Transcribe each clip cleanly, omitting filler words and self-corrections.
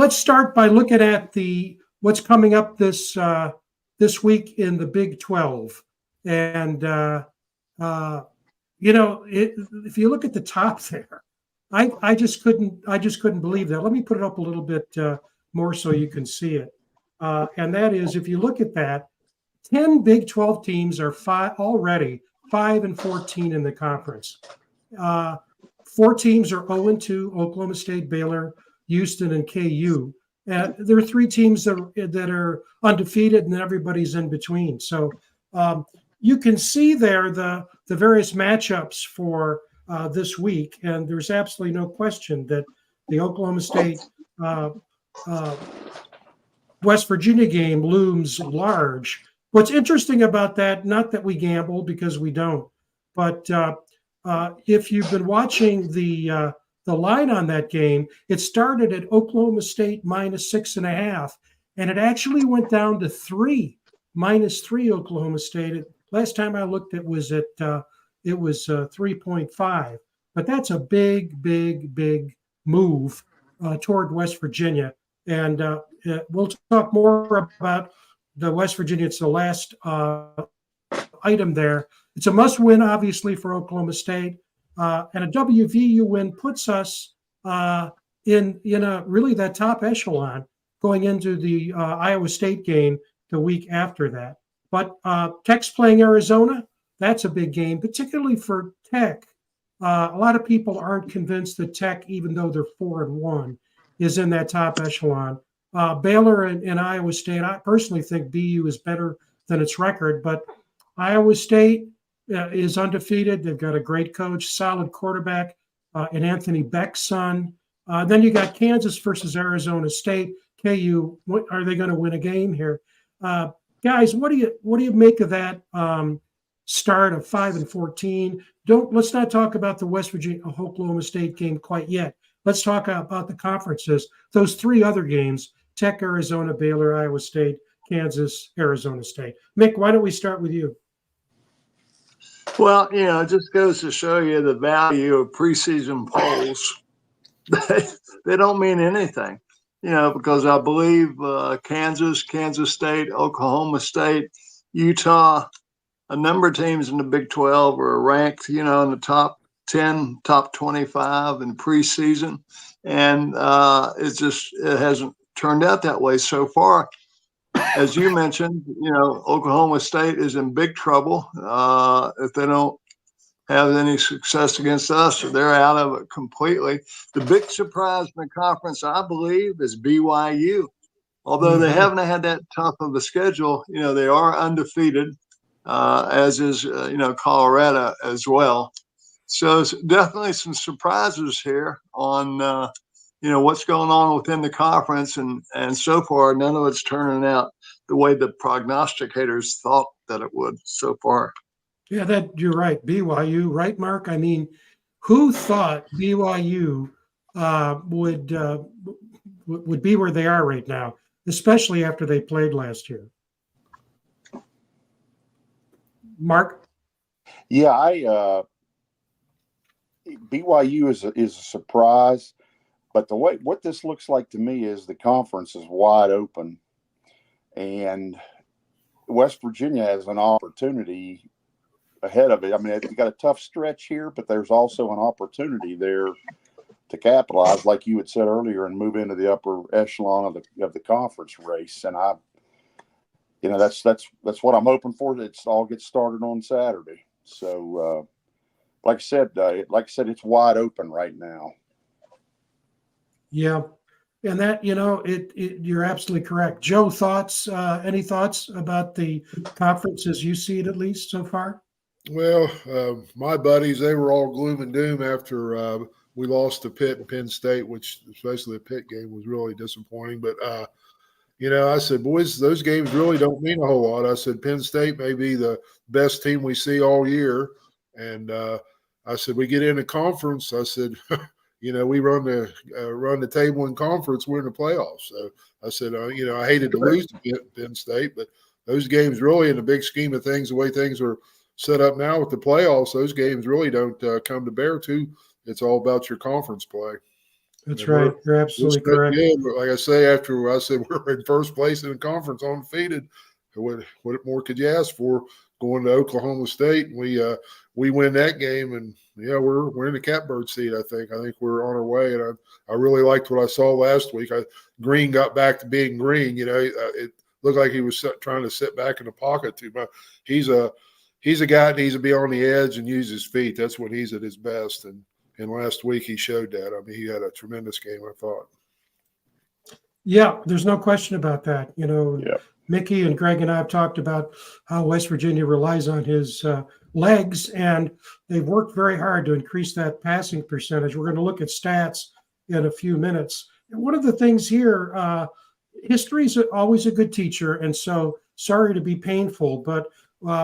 let's start by looking at what's coming up this week in the Big 12. And if you look at the top there, I just couldn't believe that. Let me put it up a little bit more so you can see it. And that is, if you look at that, 10 Big 12 teams are already 5-14 in the conference. 4 teams are 0-2: Oklahoma State, Baylor, Houston, and KU. There are 3 teams that are undefeated, and everybody's in between. So you can see there the various matchups for this week, and there's absolutely no question that the Oklahoma State West Virginia game looms large. What's interesting about that, not that we gamble because we don't, but if you've been watching the line on that game, it started at Oklahoma State -6.5, and it actually went down to -3 Oklahoma State. Last time I looked, it was 3.5. But that's a big, big, big move toward West Virginia. And we'll talk more about the West Virginia. It's the last item there. It's a must-win, obviously, for Oklahoma State. And a WVU win puts us in a really that top echelon going into the Iowa State game the week after that. But Tech's playing Arizona. That's a big game, particularly for Tech. A lot of people aren't convinced that Tech, even though they're 4-1, is in that top echelon. Baylor and Iowa State, I personally think BU is better than its record, but Iowa State is undefeated. They've got a great coach, solid quarterback, and Anthony Beck's son. Then you got Kansas versus Arizona State. KU, are they going to win a game here? Guys, what do you make of that start of 5-14? Let's not talk about the West Virginia Oklahoma State game quite yet. Let's talk about the conferences. Those 3 other games: Tech, Arizona, Baylor, Iowa State, Kansas, Arizona State. Mick, why don't we start with you? Well, it just goes to show you the value of preseason polls. They don't mean anything, because I believe Kansas State, Oklahoma State, Utah, a number of teams in the Big 12 are ranked, in the top 10, top 25 in preseason. And it hasn't turned out that way so far. As you mentioned, Oklahoma State is in big trouble if they don't have any success against us, or they're out of it completely. The big surprise in the conference, I believe, is BYU. Although they haven't had that tough of a schedule, they are undefeated, as is, Colorado as well. So definitely some surprises here on, what's going on within the conference. And so far, none of it's turning out the way the prognosticators thought that it would so far. Yeah, you're right. BYU, right, Mark? I mean, who thought BYU would be where they are right now, especially after they played last year? Mark? Yeah, BYU is a surprise, but what this looks like to me is the conference is wide open, and West Virginia has an opportunity ahead of it. I mean, it's got a tough stretch here, but there's also an opportunity there to capitalize, like you had said earlier, and move into the upper echelon of the conference race. And that's what I'm hoping for. It's all gets started on Saturday. So, like I said, it's wide open right now. Yeah, and that you're absolutely correct. Joe, thoughts? Any thoughts about the conference as you see it, at least so far? Well, my buddies, they were all gloom and doom after we lost to Pitt and Penn State, which especially the Pitt game was really disappointing. But, I said, boys, those games really don't mean a whole lot. I said, Penn State may be the best team we see all year. And I said, we get in a conference. I said, we run the table in conference. We're in the playoffs. So I said, I hated to lose to Penn State, but those games really, in the big scheme of things, the way things are set up now with the playoffs, those games really don't come to bear too. It's all about your conference play. That's And right. You're absolutely correct. Yeah, but like I say, after I said we're in first place in the conference undefeated, what more could you ask for? Going to Oklahoma State, and we win that game, and yeah, we're in the catbird seat. I think we're on our way, and I really liked what I saw last week. Green got back to being Green. It looked like he was trying to sit back in the pocket too much. He's a guy that needs to be on the edge and use his feet. That's when he's at his best. And last week he showed that. I mean, he had a tremendous game, I thought. Yeah, there's no question about that. Yeah. Mickey and Greg and I have talked about how West Virginia relies on his legs, and they've worked very hard to increase that passing percentage. We're going to look at stats in a few minutes. And one of the things here, history is always a good teacher, and so sorry to be painful, but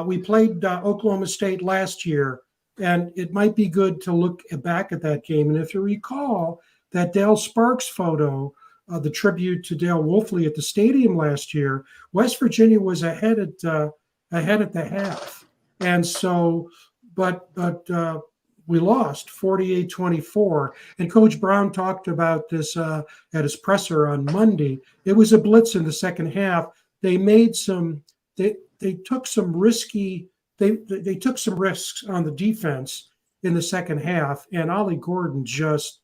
we played Oklahoma State last year, and it might be good to look back at that game. And if you recall that Dale Sparks photo, the tribute to Dale Wolfley at the stadium last year, West Virginia was ahead at the half, and so, but we lost 48-24. And Coach Brown talked about this at his presser on Monday. It was a blitz in the second half. They made some. They took some risky. They took some risks on the defense in the second half, and Ollie Gordon just.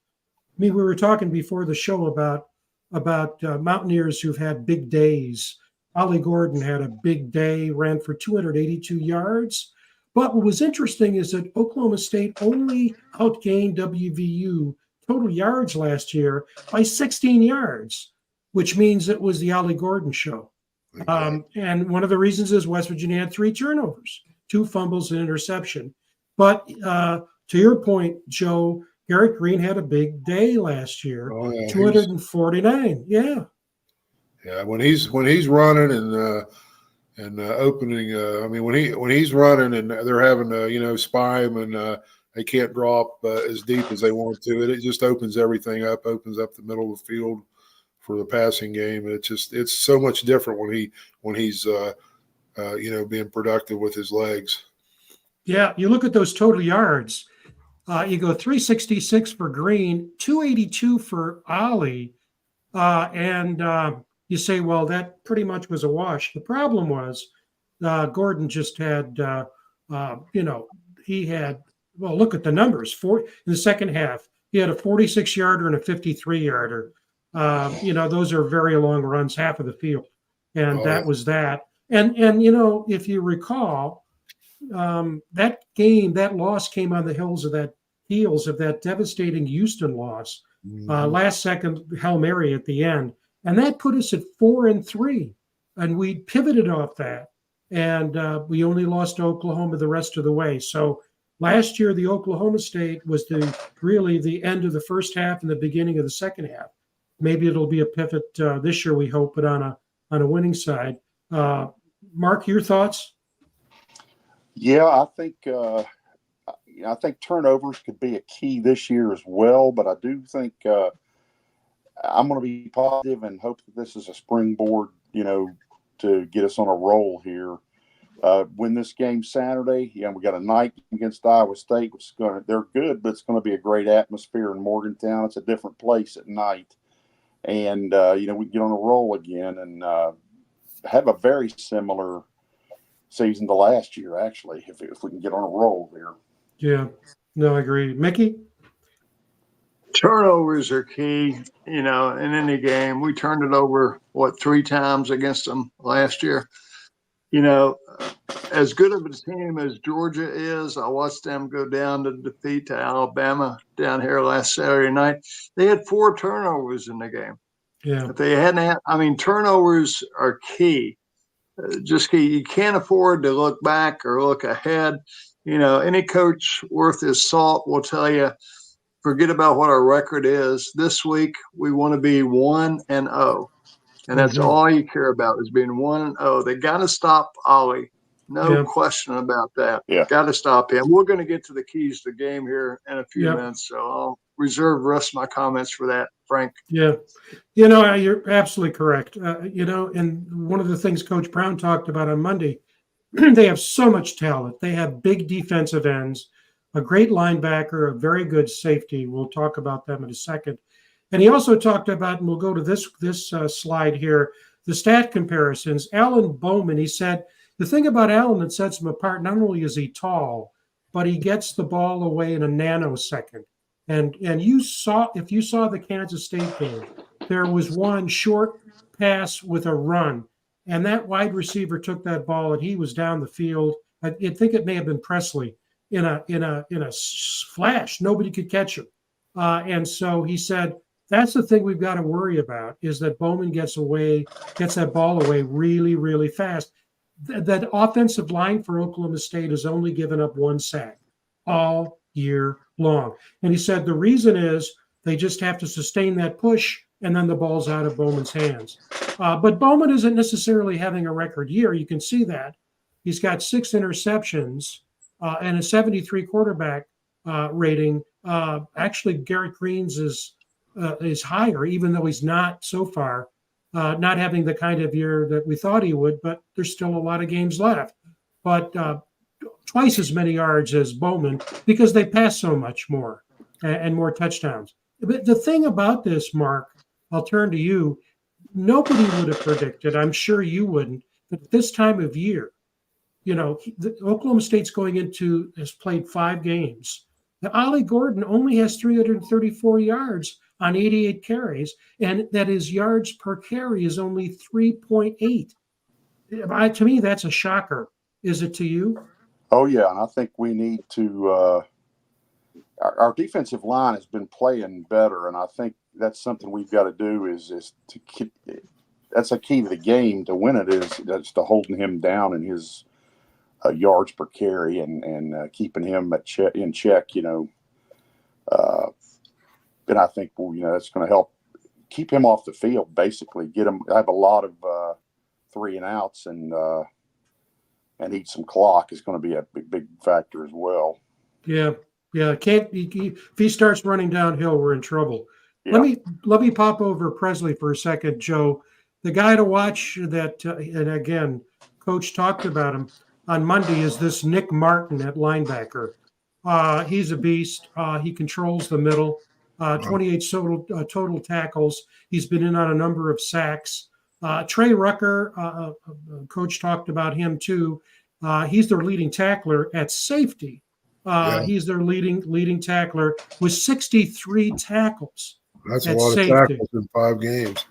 I mean, we were talking before the show about Mountaineers who've had big days. Ollie Gordon had a big day, ran for 282 yards. But what was interesting is that Oklahoma State only outgained WVU total yards last year by 16 yards, which means it was the Ollie Gordon show. And one of the reasons is West Virginia had 3 turnovers, 2 fumbles and interception. But to your point, Joe, Garrett Green had a big day last year. 249. Yeah. Yeah, when he's running and opening, I mean, when he's running and they're having to spy him and they can't drop as deep as they want to, it just opens everything up, opens up the middle of the field for the passing game. And it's so much different when he's being productive with his legs. Yeah, you look at those total yards. You go 366 for Green, 282 for Ollie, and you say, well, that pretty much was a wash. The problem was Gordon just had, he had, well, look at the numbers. In the second half, he had a 46-yarder and a 53-yarder. Those are very long runs, half of the field, and that was that. And if you recall, that loss came on the heels of that devastating Houston loss, last second Hail Mary at the end. And that put us at 4-3, and we pivoted off that. And we only lost to Oklahoma the rest of the way. So last year, the Oklahoma State was really the end of the first half and the beginning of the second half. Maybe it'll be a pivot this year, we hope, but on a winning side. Mark, your thoughts? Yeah, I think turnovers could be a key this year as well, but I do think I'm going to be positive and hope that this is a springboard, to get us on a roll here. Win this game Saturday. We got a night against Iowa State, which they're good, but it's going to be a great atmosphere in Morgantown. It's a different place at night, and we can get on a roll again and have a very similar season to last year, actually, if we can get on a roll here. Yeah, no, I agree. Mickey? Turnovers are key, in any game. We turned it over, 3 times against them last year. As good of a team as Georgia is, I watched them go down to defeat to Alabama down here last Saturday night. They had 4 turnovers in the game. Yeah. If they hadn't turnovers are key. Just key. You can't afford to look back or look ahead. Any coach worth his salt will tell you, forget about what our record is. This week, we want to be 1-0. And that's all you care about is being 1-0. They got to stop Ollie. No question about that. Yeah. Got to stop him. We're going to get to the keys to the game here in a few minutes. So I'll reserve the rest of my comments for that, Frank. Yeah. You're absolutely correct. And one of the things Coach Brown talked about on Monday, they have so much talent. They have big defensive ends, a great linebacker, a very good safety. We'll talk about them in a second. And he also talked about, and we'll go to this slide here, the stat comparisons. Alan Bowman, he said, the thing about Alan that sets him apart, not only is he tall, but he gets the ball away in a nanosecond. And you saw, if you saw the Kansas State game, there was one short pass with a run, and that wide receiver took that ball and he was down the field. I think it may have been Presley in a flash. Nobody could catch him. And so he said, that's the thing we've got to worry about, is that Bowman gets that ball away really, really fast. That offensive line for Oklahoma State has only given up one sack all year long. And he said the reason is they just have to sustain that push, and then the ball's out of Bowman's hands. But Bowman isn't necessarily having a record year. You can see that. He's got 6 interceptions and a 73 quarterback rating. Actually, Garrett Green's is higher, even though he's not so far, not having the kind of year that we thought he would, but there's still a lot of games left. But twice as many yards as Bowman, because they pass so much more and more touchdowns. But the thing about this, Mark, I'll turn to you. Nobody would have predicted, I'm sure you wouldn't, that this time of year, Oklahoma State's has played 5 games. Now, Ollie Gordon only has 334 yards on 88 carries, and that his yards per carry is only 3.8. To me, that's a shocker. Is it to you? Oh, yeah, and I think we need to our defensive line has been playing better, and I think that's something we've got to do is to keep – that's a key to the game to win it, is to holding him down in his yards per carry and keeping him in check, and I think, that's going to help keep him off the field, basically, get him – have a lot of 3 and outs and eat some clock is going to be a big factor as well. Yeah. If he starts running downhill, we're in trouble. Yeah. Let me pop over Presley for a second, Joe. The guy to watch that, and again, Coach talked about him on Monday, is this Nick Martin at linebacker. He's a beast. He controls the middle. 28 total tackles. He's been in on a number of sacks. Trey Rucker, Coach talked about him too. He's their leading tackler at safety. He's their leading tackler with 63 tackles. That's a lot of tackles in 5 games.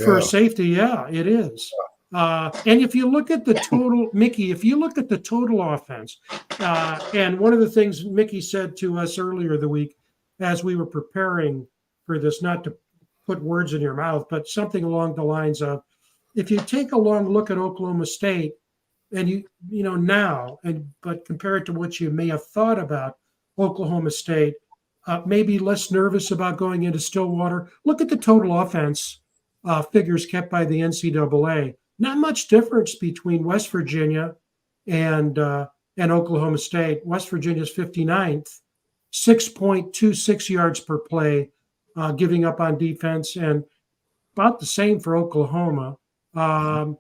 For safety, yeah, it is. And if you look at the total, Mickey, if you look at the total offense, and one of the things Mickey said to us earlier the week as we were preparing for this, not to put words in your mouth, but something along the lines of, if you take a long look at Oklahoma State, and but compare it to what you may have thought about Oklahoma State, maybe less nervous about going into Stillwater. Look at the total offense figures kept by the NCAA. Not much difference between West Virginia and Oklahoma State. West Virginia's 59th, 6.26 yards per play, giving up on defense, and about the same for Oklahoma. Total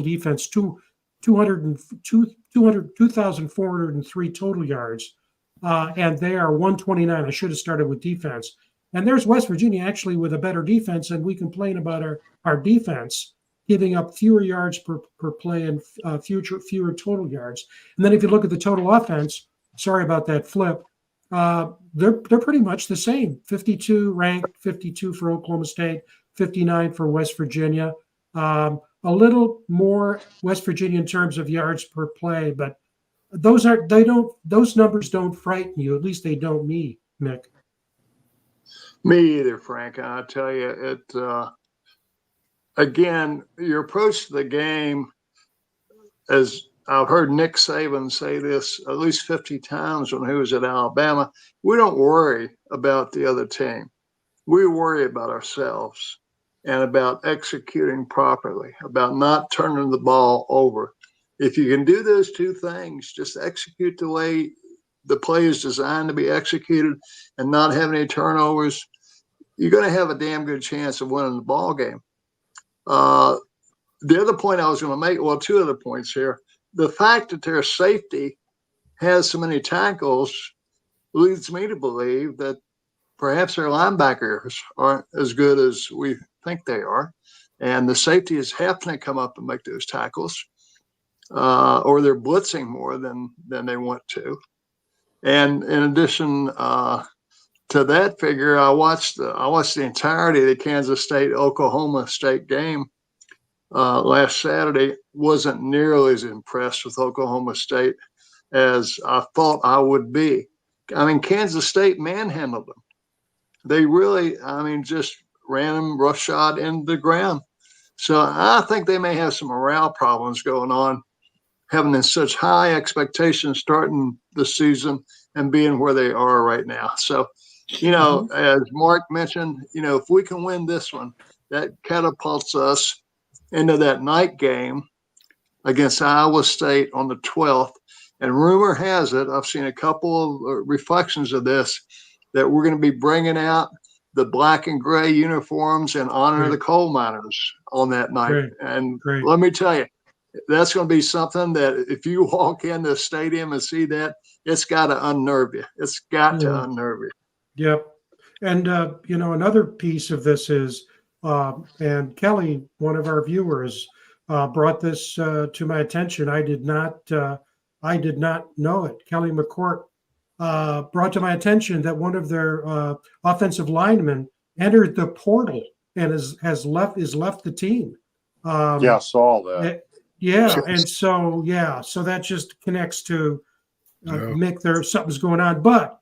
defense, 2,403 total yards, and they are 129. I should have started with defense. And there's West Virginia actually with a better defense, and we complain about our defense giving up fewer yards per play and fewer total yards. And then if you look at the total offense, sorry about that flip, they're pretty much the same. 52 ranked, 52 for Oklahoma State, 59 for West Virginia. A little more West Virginia in terms of yards per play, but those numbers don't frighten you. At least they don't me, Mick. Me either, Frank. I tell you, again, your approach to the game, as I've heard Nick Saban say this at least 50 times when he was at Alabama, we don't worry about the other team. We worry about ourselves and about executing properly, about not turning the ball over. If you can do those 2 things, just execute the way the play is designed to be executed and not have any turnovers, you're going to have a damn good chance of winning the ball game. The other point I was going to make, 2 other points here. The fact that their safety has so many tackles leads me to believe that perhaps their linebackers aren't as good as we think they are. And the safety is having to come up and make those tackles, or they're blitzing more than they want to. And in addition to that figure, I watched the entirety of the Kansas State-Oklahoma State game last Saturday. Wasn't nearly as impressed with Oklahoma State as I thought I would be. I mean, Kansas State manhandled them. They really, just ran them roughshod into the ground. So I think they may have some morale problems going on, having such high expectations starting the season and being where they are right now. So, as Mark mentioned, if we can win this one, that catapults us into that night game against Iowa State on the 12th. And rumor has it, I've seen a couple of reflections of this, that we're going to be bringing out the black and gray uniforms in honor of the coal miners on that night. And let me tell you, that's going to be something that if you walk in the stadium and see that, it's got to unnerve you. It's got to unnerve you. Yep. And, another piece of this is, and Kelly, one of our viewers, brought this to my attention. I did not know it. Kelly McCourt brought to my attention that one of their offensive linemen entered the portal and has left the team. I saw that. And so that just connects to Mick. Something's going on. But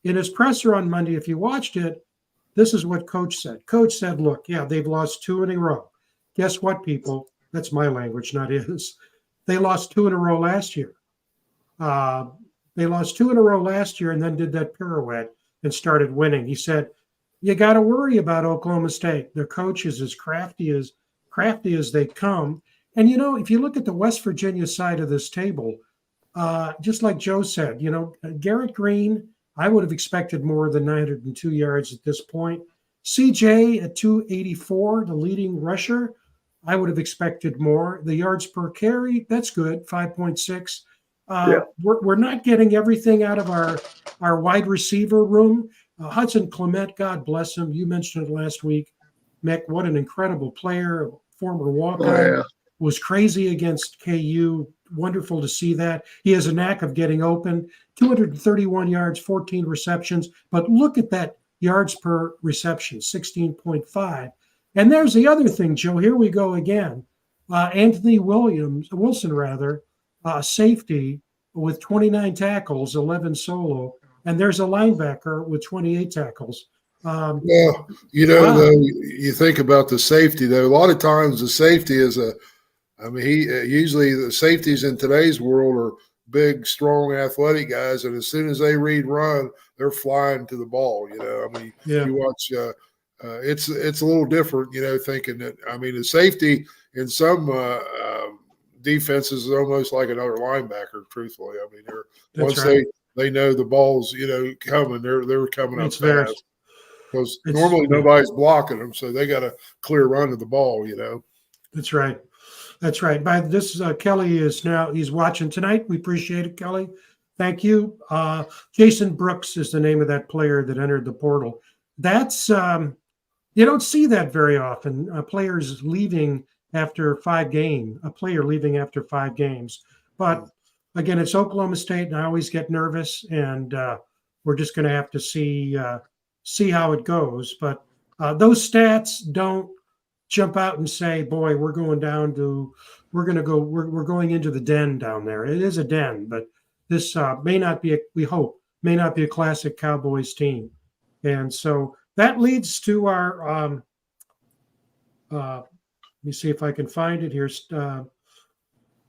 in his presser on Monday, if you watched it, this is what Coach said. Coach said, "Look, they've lost 2 in a row. Guess what, people? That's my language, not his. They lost 2 in a row last year." They lost 2 in a row last year and then did that pirouette and started winning. He said, you got to worry about Oklahoma State. Their coach is as crafty as they come. And, if you look at the West Virginia side of this table, just like Joe said, Garrett Green, I would have expected more than 902 yards at this point. CJ at 284, the leading rusher, I would have expected more. The yards per carry, that's good, 5.6. We're not getting everything out of our wide receiver room. Hudson Clement, God bless him. You mentioned it last week, Mick. What an incredible player, former walk-on. Was crazy against KU. Wonderful to see that. He has a knack of getting open. 231 yards, 14 receptions. But look at that yards per reception, 16.5. And there's the other thing, Joe. Here we go again. Anthony Wilson, safety with 29 tackles, 11 solo, and there's a linebacker with 28 tackles. Though, you think about the safety, though, a lot of times the safety is usually the safeties in today's world are big, strong, athletic guys, and as soon as they read run, they're flying to the ball. You watch, it's a little different, thinking that, the safety in some defenses is almost like another linebacker, truthfully. They know the ball's, coming, they're coming up fast. Because normally nobody's blocking them, so they got a clear run to the ball, That's right. That's right. By this, Kelly he's watching tonight. We appreciate it, Kelly. Thank you. Jason Brooks is the name of that player that entered the portal. That's, you don't see that very often. Players leaving after 5 games, a player leaving after 5 games. But again, it's Oklahoma State, and I always get nervous, and we're just going to have to see how it goes. But those stats don't jump out and say, boy, we're going into the den down there. It is a den, but this may not be a classic Cowboys team. And so that leads to our let me see if I can find it here. Let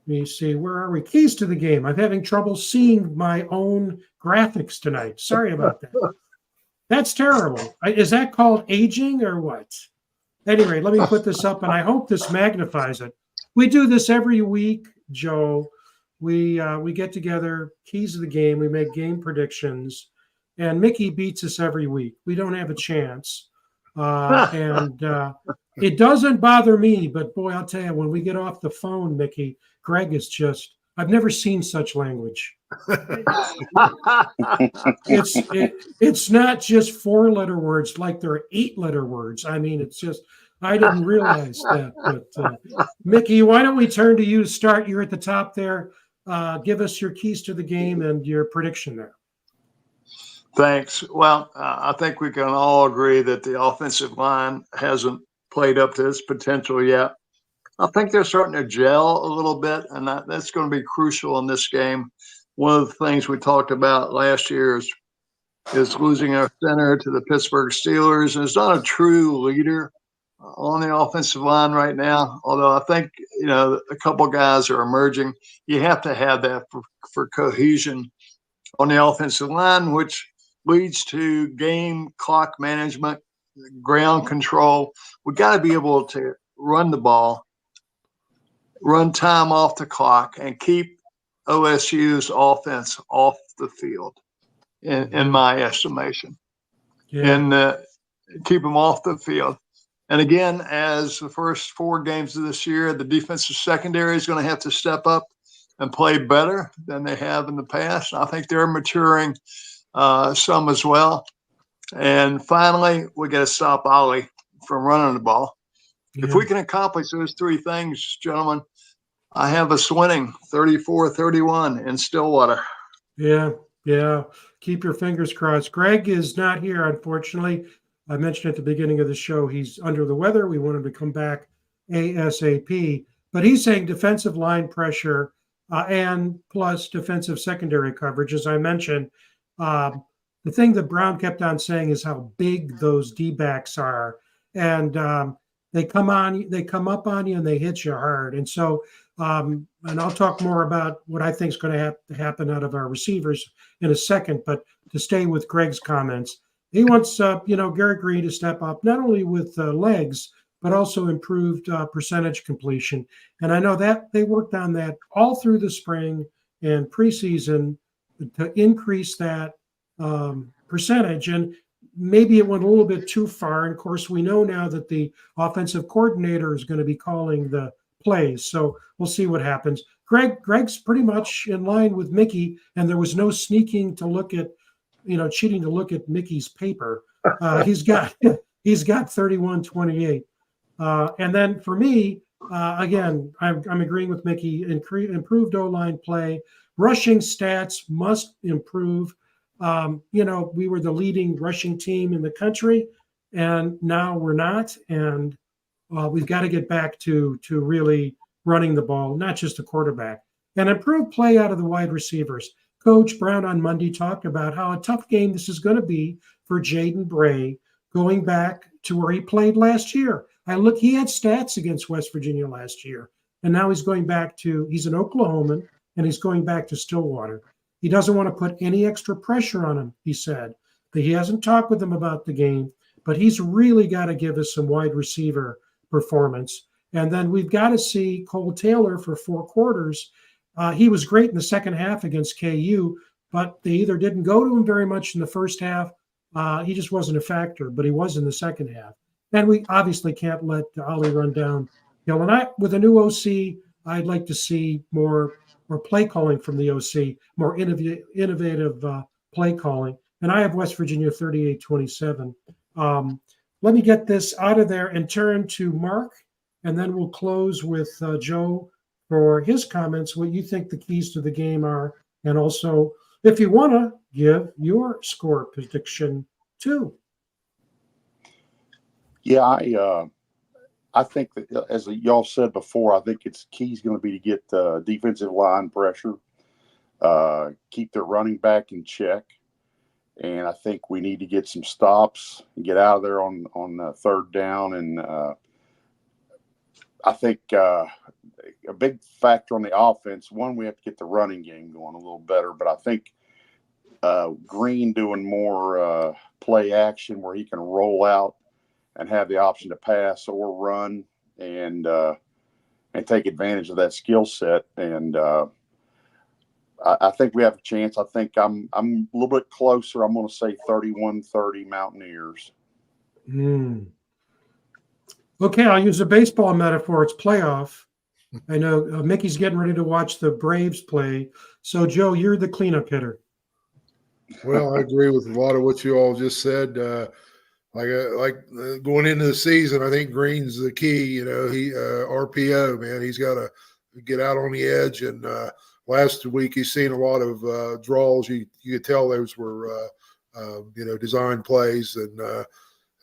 me see, where are we? Keys to the game. I'm having trouble seeing my own graphics tonight. Sorry about that. That's terrible. Is that called aging or what? Anyway, let me put this up, and I hope this magnifies it. We do this every week, Joe. We get together, keys to the game. We make game predictions, and Mickey beats us every week. We don't have a chance. And it doesn't bother me, but boy, I'll tell you, when we get off the phone, Mickey, Greg is just, I've never seen such language. It's not just 4-letter words like they're 8-letter words. I mean, it's just I didn't realize that. But Mickey, why don't we turn to you to start? You're at the top there. Give us your keys to the game and your prediction there. Thanks. Well, I think we can all agree that the offensive line hasn't played up to its potential yet. I think they're starting to gel a little bit, and that's going to be crucial in this game. One of the things we talked about last year is losing our center to the Pittsburgh Steelers. There's not a true leader on the offensive line right now, although I think, a couple guys are emerging. You have to have that for cohesion on the offensive line, which leads to game clock management, ground control. We got to be able to run the ball, run time off the clock, and keep OSU's offense off the field, in my estimation. Yeah. And keep them off the field. And again, as the first 4 games of this year, the defensive secondary is going to have to step up and play better than they have in the past. I think they're maturing some as well. And finally, we got to stop Ollie from running the ball. Yeah. If we can accomplish those 3 things, gentlemen, I have us winning 34-31 in Stillwater. Yeah. Keep your fingers crossed. Greg is not here, unfortunately. I mentioned at the beginning of the show, he's under the weather. We want him to come back ASAP. But he's saying defensive line pressure and plus defensive secondary coverage. As I mentioned, the thing that Brown kept on saying is how big those D-backs are. And they come up on you and they hit you hard. And so, and I'll talk more about what I think is going to happen out of our receivers in a second. But to stay with Greg's comments, he wants, Garrett Green to step up, not only with legs, but also improved percentage completion. And I know that they worked on that all through the spring and preseason to increase that percentage. And maybe it went a little bit too far. And of course, we know now that the offensive coordinator is going to be calling the plays. So we'll see what happens. Greg's pretty much in line with Mickey, and there was no sneaking to look at, cheating to look at Mickey's paper. He's got 31-28. And then for me, again, I'm agreeing with Mickey. Improved O-line play, rushing stats must improve. We were the leading rushing team in the country, and now we're not. And we've got to get back to really running the ball, not just the quarterback. And improved play out of the wide receivers. Coach Brown on Monday talked about how a tough game this is going to be for Jaden Bray, going back to where he played last year. He had stats against West Virginia last year, and now he's an Oklahoman, and he's going back to Stillwater. He doesn't want to put any extra pressure on him, he said. That he hasn't talked with him about the game, but he's really got to give us some wide receiver performance. And then we've got to see Cole Taylor for 4 quarters. He was great in the second half against KU, but they either didn't go to him very much in the first half. He just wasn't a factor, but he was in the second half. And we obviously can't let Ollie run down. And with a new OC, I'd like to see more play calling from the OC, more innovative play calling. And I have West Virginia 38-27. Let me get this out of there and turn to Mark, and then we'll close with Joe for his comments, what you think the keys to the game are, and also if you want to give your score prediction too. Yeah, I think that, as y'all said before, I think its key is going to be to get defensive line pressure, keep their running back in check, and I think we need to get some stops and get out of there on 3rd down. And I think a big factor on the offense, one, we have to get the running game going a little better, but I think Green doing more play action where he can roll out and have the option to pass or run and take advantage of that skill set. And I think we have a chance. I think I'm a little bit closer. I'm going to say 31-30 Mountaineers. Okay, I'll use a baseball metaphor. It's playoff. I know Mickey's getting ready to watch the Braves play. So, Joe, you're the cleanup hitter. Well, I agree with a lot of what you all just said. Going into the season, I think Green's the key. You know, he RPO, man, he's got to get out on the edge. And last week, he's seen a lot of draws. You could tell those were design plays. And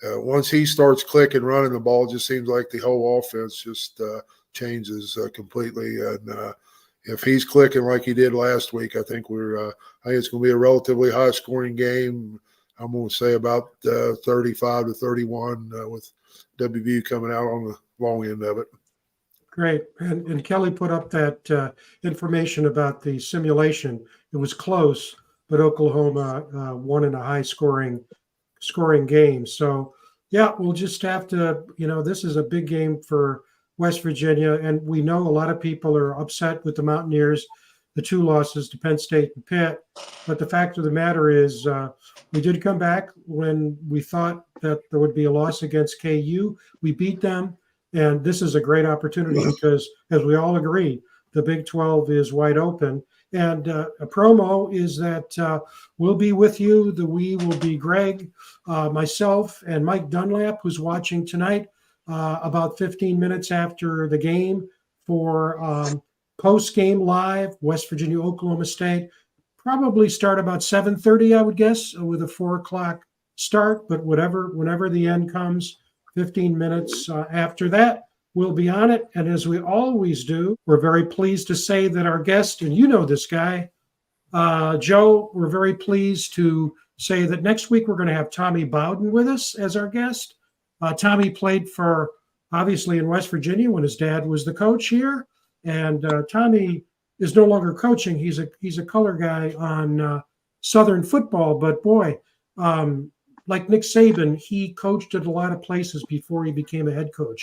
once he starts clicking, running the ball, it just seems like the whole offense just changes completely. And if he's clicking like he did last week, I think I think it's going to be a relatively high scoring game. I'm going to say about 35 to 31 with WVU coming out on the long end of it. Great. And Kelly put up that information about the simulation. It was close, but Oklahoma won in a high scoring game. So, yeah, we'll just have to, this is a big game for West Virginia. And we know a lot of people are upset with the Mountaineers, the 2 losses to Penn State and Pitt. But the fact of the matter is we did come back when we thought that there would be a loss against KU. We beat them. And this is a great opportunity because, as we all agree, the Big 12 is wide open. And a promo is that we'll be with you. We will be Greg, myself, and Mike Dunlap, who's watching tonight about 15 minutes after the game for post-game live, West Virginia, Oklahoma State. Probably start about 7:30, I would guess, with a 4 o'clock start. But whenever the end comes, 15 minutes after that, we'll be on it. And as we always do, we're very pleased to say that our guest, and you know this guy, Joe, we're very pleased to say that next week we're going to have Tommy Bowden with us as our guest. Tommy played for, obviously, in West Virginia when his dad was the coach here. And Tommy is no longer coaching. He's a color guy on Southern football. But boy, like Nick Saban, he coached at a lot of places before he became a head coach.